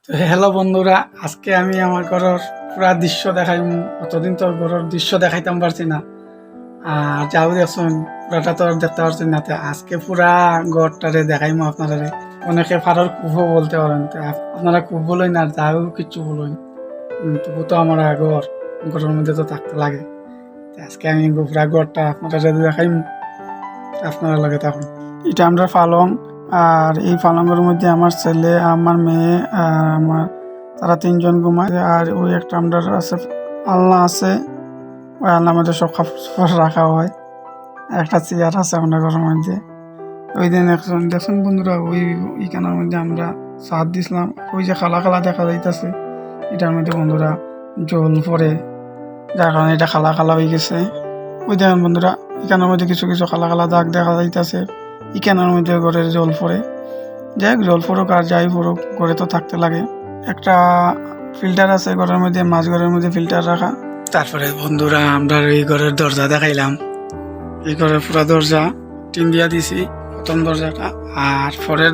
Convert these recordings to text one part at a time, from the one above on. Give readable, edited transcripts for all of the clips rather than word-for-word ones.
তো হ্যালো বন্ধুরা, আজকে আমি আমার ঘরের পুরা দৃশ্য দেখাই। অতদিন তো ঘরের দৃশ্য দেখাইতাম পারছি না। আর যাও দেখুন, পুরাটা তো আর দেখতে পারছি না। তো আজকে পুরা ঘরটারে দেখাইমু আপনারা। অনেকে ফারার কুফও বলতে পারেন, তো আপনারা কুফ বলেন আর যাও কিচ্ছু বলেন, তবু তো আমার ঘরের মধ্যে তো থাকতে লাগে। তো আজকে আমি পুরা ঘরটা আপনারা যদি দেখাইমু, আপনারা লাগে তখন এটা আমরা পালং। আর এই পালংয়ের মধ্যে আমার ছেলে, আমার মেয়ে আর আমার তারা তিনজন ঘুমায়। আর ওই একটা আমরা আছে আলনা আছে, ওই আলনার মধ্যে সব কাপড় রাখা হয়। একটা চেয়ার আছে আমরা ঘরের মধ্যে। ওই দিন একজন দেখুন বন্ধুরা, ওইখানের মধ্যে আমরা সাত দিছিলাম। ওই যে খালা খালা দেখা যাইতেছে, এটার মধ্যে বন্ধুরা জল পড়ে, যার কারণে এটা খালা খালা হয়ে গেছে। ওই দেখেন বন্ধুরা, এখানের মধ্যে কিছু কিছু খালা খালা দাগ দেখা যাইতেছে। এখানের মধ্যে ঘরের জল পড়ে, যাই জল পড়ুক আর যাই পড়ুক, ঘরে তো থাকতে লাগে। একটা ফিল্টার আছে ঘরের মধ্যে, মাছ ঘরের মধ্যে ফিল্টার রাখা। তারপরে বন্ধুরা আমরা এই ঘরের দরজা দেখাইলাম। এই ঘরের পুরা দরজা টিন দিয়া দিছি, প্রথম দরজাটা। আর পরের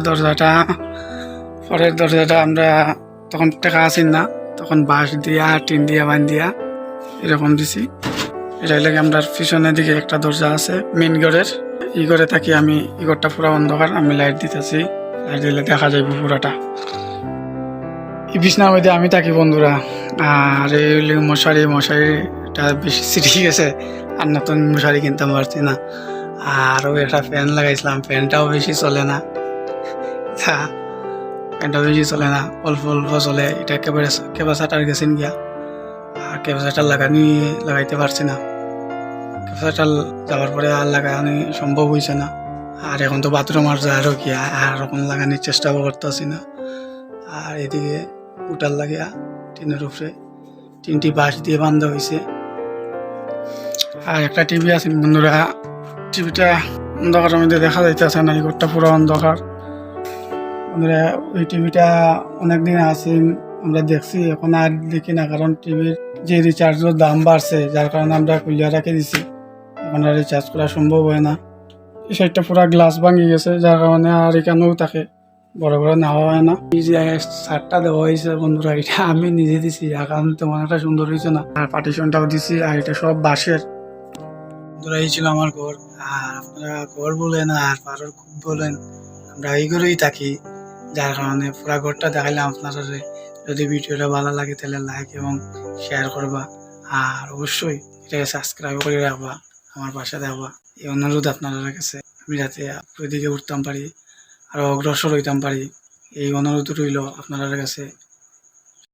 দরজাটা আমরা তখন টেকা আসিন না, তখন বাঁশ দিয়া টিন দিয়া বান দিয়া এরকম দিছি। এটাই লাগে আমরা পিছনের দিকে একটা দরজা আছে মেন ঘরের। এই ঘরে থাকি আমি, এই ঘরটা পুরা অন্ধকার, আমি লাইট দিতেছি, লাইট দিলে দেখা যাইব পুরাটা। এই বিছনার মধ্যে আমি থাকি বন্ধুরা। আর এই মশারিটা বেশি ছিঁড়ে গেছে, আর নতুন মশারি কিনতাম পারছি না। আর ওই একটা ফ্যান লাগাইছিলাম, ফ্যানটাও বেশি চলে না। ফ্যানটাও বেশি চলে না, অল্প অল্প চলে। এটা একেবারে ক্যাপাসিটার গেছেন গিয়া, আর ক্যাপাসিটার লাগাইতে পারছি না। ক্যাপাসিটার যাওয়ার পরে আর লাগানি সম্ভব হয়েছে না। আর এখন তো বাথরুম আর যারও কি আর এখন লাগানোর চেষ্টাও করতেছি না। আর এদিকে উটার লাগিয়া টিনের উপরে 3টি বাঁশ দিয়ে বান্ধা হয়েছে। আর একটা টিভি আছে বন্ধুরা, টিভিটা অন্ধকারের মধ্যে দেখা যাইতেছে না, এই ঘরটা পুরো অন্ধকার বন্ধুরা। ওই টিভিটা অনেকদিন আছে আমরা দেখছি, এখন আর দেখি না, কারণ টিভির যে রিচার্জের দাম বাড়ছে, যার কারণে আমরা খুলিয়া রেখে দিছি। এখন আর রিচার্জ করা সম্ভব হয় না। এই সাইডটা পুরা গ্লাস ভাঙি গেছে, যার কারণে আর এখানেও থাকে বড় বড় নেওয়া হয় না। এই যে শার্টটা দেওয়া হয়েছে বন্ধুরা, এটা আমি নিজে দিছি, যার কারণে তেমন একটা সুন্দর হয়েছে না। আর পার্টিশনটাও দিছি, আর এটা সব বাঁশের। বন্ধুরা এই ছিল আমার ঘর। আর আপনারা ঘর বলেন আর পাড়ার খুব বলেন, আমরা এই ঘরেই থাকি, যার কারণে পুরা ঘরটা দেখাইলাম আপনারা। যদি ভিডিওটা ভালো লাগে তাহলে লাইক এবং শেয়ার করবা, আর অবশ্যই এটাকে সাবস্ক্রাইব করে রাখবা, আমার পাশে থাকবা। এই অনুরোধ আপনাদের কাছে, আমি যাতে ওইদিকে উঠতাম পারি, আরো অগ্রসর হইতাম পারি, এই অনুরোধ রইল আপনাদের কাছে।